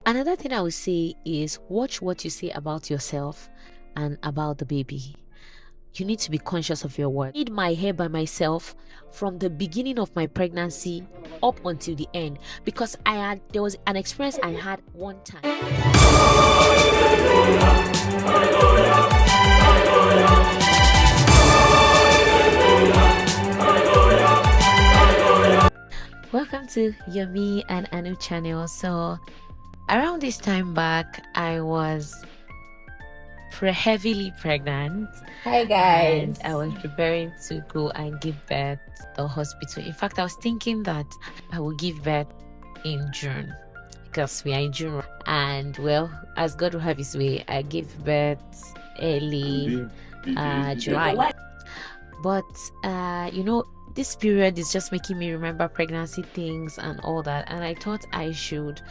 Another thing I would say is watch what you say about yourself and about the baby. You need to be conscious of your words. I did my hair by myself from the beginning of my pregnancy up until the end, because there was an experience I had one time. Welcome to YOMI&ANU channel. So around this time back, I was heavily pregnant. Hi guys. And I was preparing to go and give birth at the hospital. In fact, I was thinking that I would give birth in June, because we are in June. And well, as God will have his way, I gave birth early July. But you know, this period is just making me remember pregnancy things and all that, and I thought I should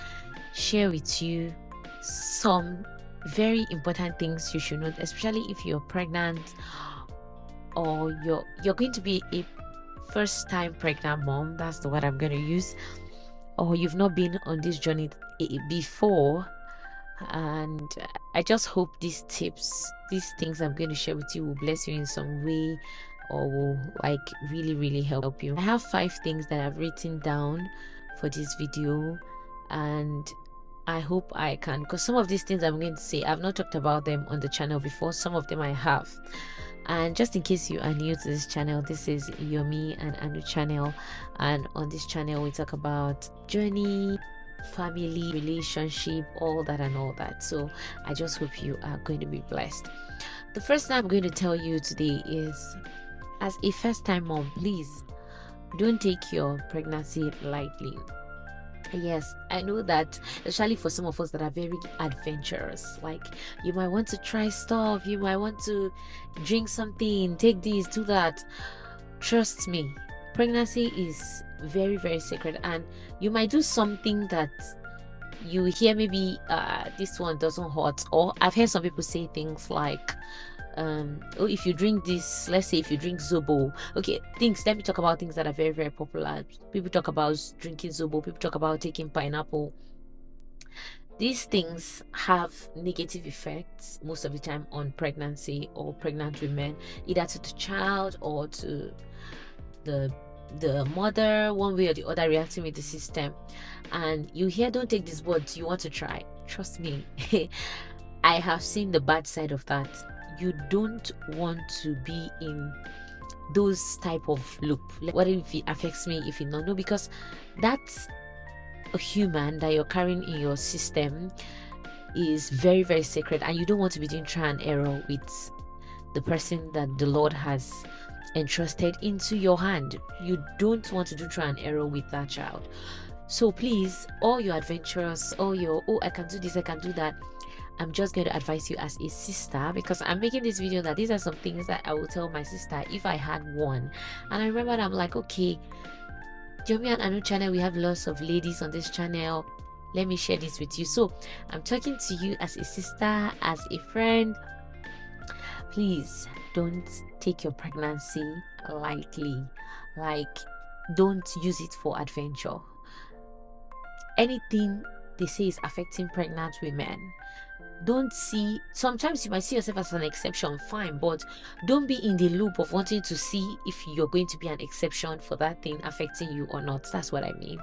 share with you some very important things you should know, especially if you're pregnant or you're going to be a first time pregnant mom. That's the word I'm going to use. Or you've not been on this journey before. And I just hope these tips, these things I'm going to share with you, will bless you in some way, or will like really help you. I have 5 things that I've written down for this video, and I hope I can, because some of these things I'm going to say, I've not talked about them on the channel before. Some of them I have. And just in case you are new to this channel, this is YOMI&ANU channel, and on this channel we talk about journey, family, relationship, all that and all that. So I just hope you are going to be blessed. The first thing I'm going to tell you today is, as a first time mom, please don't take your pregnancy lightly. Yes, I know that, especially for some of us that are very adventurous, like you might want to try stuff, you might want to drink something, take this, do that. Trust me, pregnancy is very sacred, and you might do something that you hear maybe this one doesn't hurt, or I've heard some people say things like oh, if you drink this, let's say if you drink Zobo, okay, let me talk about things that are very popular. People talk about drinking Zobo, people talk about taking pineapple. These things have negative effects most of the time on pregnancy or pregnant women, either to the child or to the mother, one way or the other, reacting with the system. And you hear, don't take this, but you want to try. Trust me, I have seen the bad side of that. You don't want to be in those type of loop. What if it affects me, if it not? No, because that's a human that you're carrying in your system is very sacred, and you don't want to be doing trial and error with the person that the Lord has entrusted into your hand. You don't want to do trial and error with that child. So please, all your adventurous, all your, oh, I can do this, I can do that, I'm just going to advise you as a sister, because I'm making this video that these are some things that I will tell my sister if I had one. And I remember that I'm like, okay, YOMI&ANU channel, we have lots of ladies on this channel, let me share this with you. So I'm talking to you as a sister, as a friend. Please don't take your pregnancy lightly. Like, don't use it for adventure. Anything they say is affecting pregnant women, don't see, sometimes you might see yourself as an exception, fine, but don't be in the loop of wanting to see if you're going to be an exception for that thing affecting you or not. That's what I mean.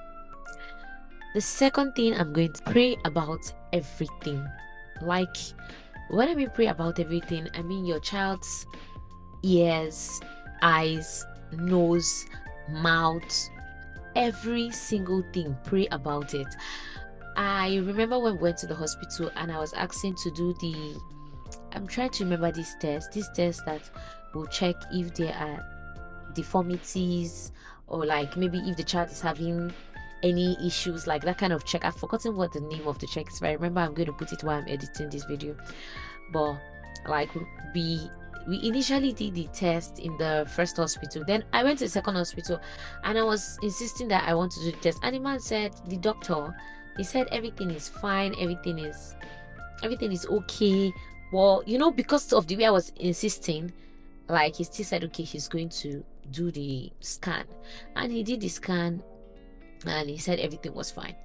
The second thing, I'm going to pray about everything. Like, when I mean pray about everything, I mean your child's ears, eyes, nose, mouth, every single thing. Pray about it. I remember when we went to the hospital and I was asking to do I'm trying to remember this test that will check if there are deformities, or like maybe if the child is having any issues, like that kind of check. I've forgotten what the name of the check is, but I remember I'm going to put it while I'm editing this video. But like we initially did the test in the first hospital, then I went to the second hospital and I was insisting that I want to do the test, and the man said, the doctor, he said everything is fine, everything is okay. Well, you know, because of the way I was insisting, like he still said okay, he's going to do the scan, and he did the scan and he said everything was fine.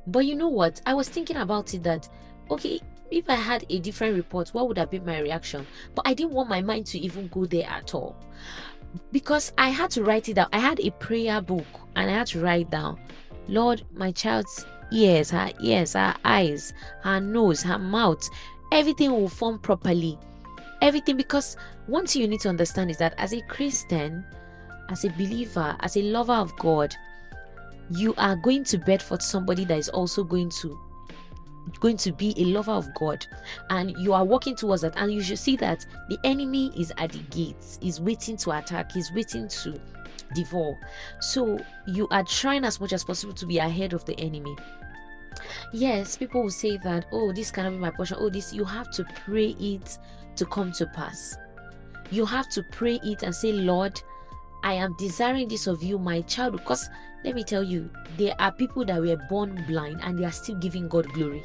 But you know what? I was thinking about it that, okay, if I had a different report, what would have been my reaction? But I didn't want my mind to even go there at all, because I had to write it down. I had a prayer book and I had to write down, Lord, my child's ears, her eyes, her nose, her mouth, everything will form properly. Everything, because one thing you need to understand is that as a Christian, as a believer, as a lover of God, you are going to bed for somebody that is also going to be a lover of God, and you are working towards that. And you should see that the enemy is at the gates, is waiting to attack, is waiting to devour. So you are trying as much as possible to be ahead of the enemy. Yes, people will say that, oh, this cannot be my portion, oh, this. You have to pray it to come to pass. You have to pray it and say, Lord, I am desiring this of you, my child. Because let me tell you, there are people that were born blind and they are still giving God glory.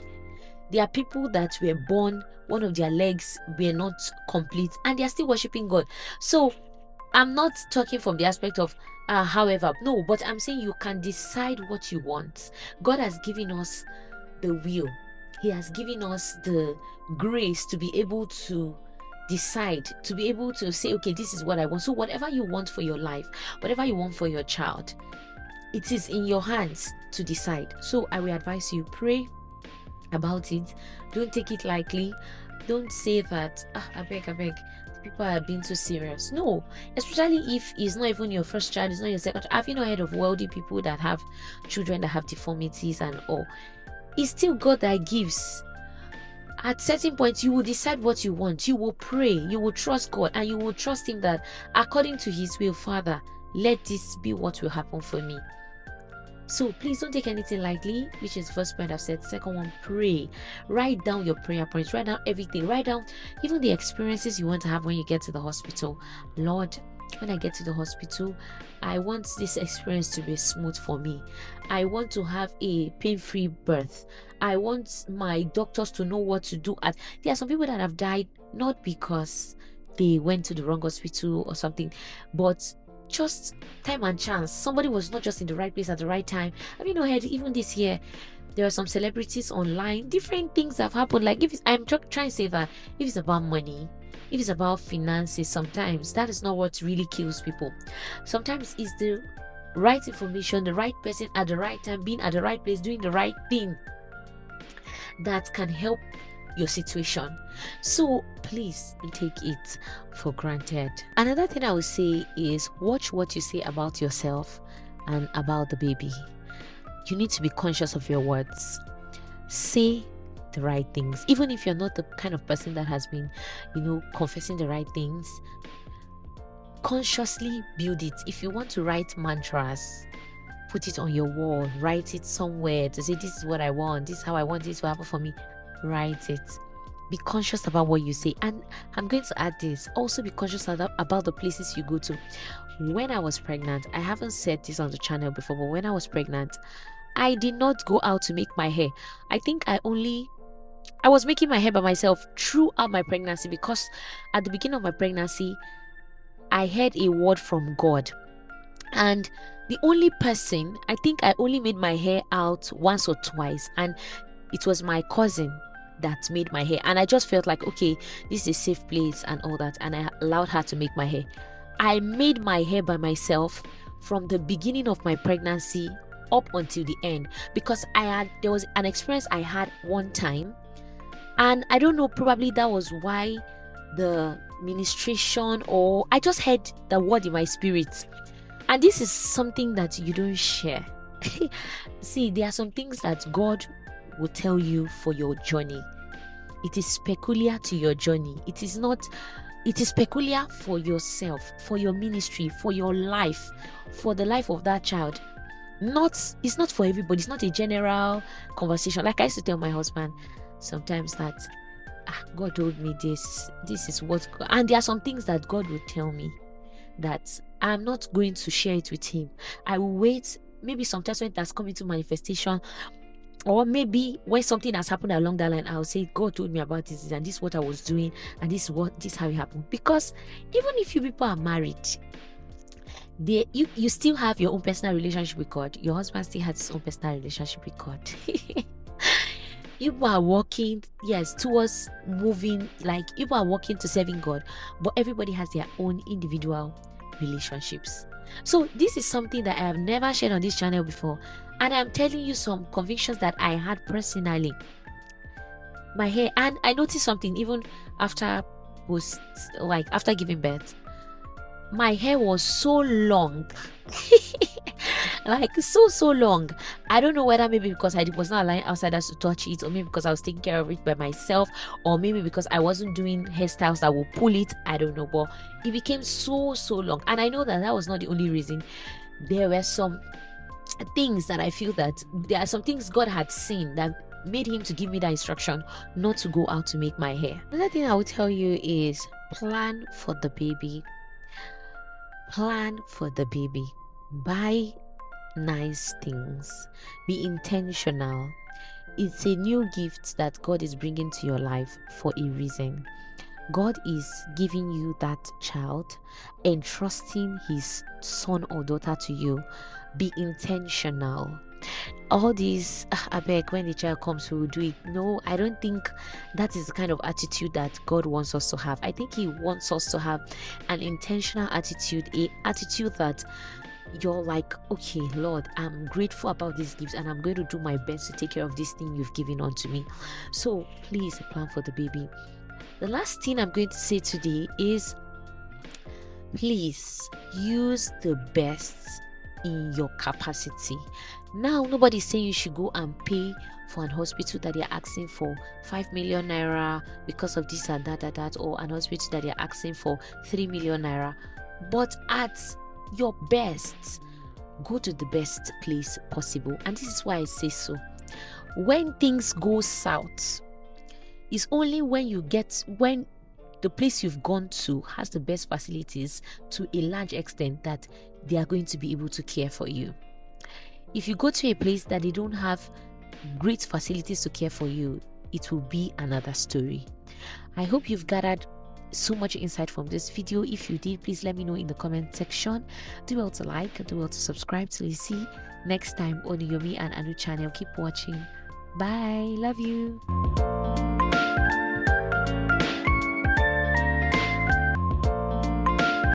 There are people that were born, one of their legs were not complete, and they are still worshiping God. So I'm not talking from the aspect of however, no, but I'm saying you can decide what you want. God has given us the will. He has given us the grace to be able to decide, to be able to say, okay, this is what I want. So whatever you want for your life, whatever you want for your child, it is in your hands to decide. So I will advise you, pray about it. Don't take it lightly. Don't say that, I beg, people are being too serious. No, especially if it's not even your first child, it's not your second. Have you not heard of wealthy people that have children that have deformities and all? It's still God that gives. At certain points, you will decide what you want. You will pray, you will trust God, and you will trust Him that according to His will, Father, let this be what will happen for me. So please don't take anything lightly, which is the first point I've said. Second one, pray. Write down your prayer points. Write down everything. Write down even the experiences you want to have when you get to the hospital. Lord, when I get to the hospital, I want this experience to be smooth for me. I want to have a pain-free birth. I want my doctors to know what to do. There are some people that have died not because they went to the wrong hospital or something, but just time and chance. Somebody was not just in the right place at the right time. Have you not heard, even this year, there are some celebrities online, different things have happened. Like, if I'm trying to say that if it's about money, if it's about finances, sometimes that is not what really kills people. Sometimes it's the right information, the right person at the right time, being at the right place, doing the right thing that can help your situation. So please don't take it for granted. Another thing I would say is watch what you say about yourself and about the baby. You need to be conscious of your words. Say the right things. Even if you're not the kind of person that has been, confessing the right things, consciously build it. If you want to write mantras, put it on your wall, write it somewhere to say, this is what I want, this is how I want this to happen for me. Write it. Be conscious about what you say. And I'm going to add this, also be conscious about the places you go to. When I was pregnant, I haven't said this on the channel before, but when I was pregnant, I did not go out to make my hair. I think I was making my hair by myself throughout my pregnancy, because at the beginning of my pregnancy, I heard a word from God. And the only person, I think I only made my hair out once or twice, and it was my cousin that made my hair. And I just felt like, okay, this is a safe place and all that, and I allowed her to make my hair. I made my hair by myself from the beginning of my pregnancy up until the end, because there was an experience I had one time, and I don't know, probably that was why the ministration, or I just heard the word in my spirit. And this is something that you don't share. See, there are some things that God will tell you for your journey. It is peculiar to your journey. It is peculiar for yourself, for your ministry, for your life, for the life of that child. It's not for everybody. It's not a general conversation. Like I used to tell my husband sometimes that God told me this is what, and there are some things that God will tell me that I'm not going to share it with him. I will wait, maybe sometimes when it has come into manifestation, or maybe when something has happened along that line, I'll say, God told me about this, and this is what I was doing, and this is how it happened. Because even if you people are married, You still have your own personal relationship with God. Your husband still has his own personal relationship with God. You are walking, yes, towards moving, like you are walking to serving God, but everybody has their own individual relationships. So this is something that I have never shared on this channel before, and I'm telling you some convictions that I had personally. My hair, and I noticed something even after after giving birth. My hair was so long. Like so long. I don't know whether maybe because I was not allowing outsiders to touch it, or maybe because I was taking care of it by myself, or maybe because I wasn't doing hairstyles that will pull it. I don't know, but it became so long. And I know that was not the only reason. There were some things that I feel that there are some things God had seen that made him to give me that instruction not to go out to make my hair. Another thing I will tell you is plan for the baby. Plan for the baby. Buy nice things. Be intentional. It's a new gift that God is bringing to your life for a reason. God is giving you that child, entrusting his son or daughter to you. Be intentional. All these, I beg, when the child comes, we will do it. No, I don't think that is the kind of attitude that God wants us to have. I think he wants us to have an intentional attitude, a attitude that you're like, okay, Lord, I'm grateful about these gifts and I'm going to do my best to take care of this thing you've given unto me. So please plan for the baby. The last thing I'm going to say today is, please use the best in your capacity. Now, nobody's saying you should go and pay for an hospital that they're asking for 5 million naira because of this and that, or an hospital that they're asking for 3 million naira. But at your best, go to the best place possible. And this is why I say so. When things go south, it's only when the place you've gone to has the best facilities to a large extent that they are going to be able to care for you. If you go to a place that they don't have great facilities to care for you, it will be another story. I hope you've gathered so much insight from this video. If you did, please let me know in the comment section. Do well to like, do well to subscribe till you see next time on the YOMI and Anu channel. Keep watching. Bye. Love you.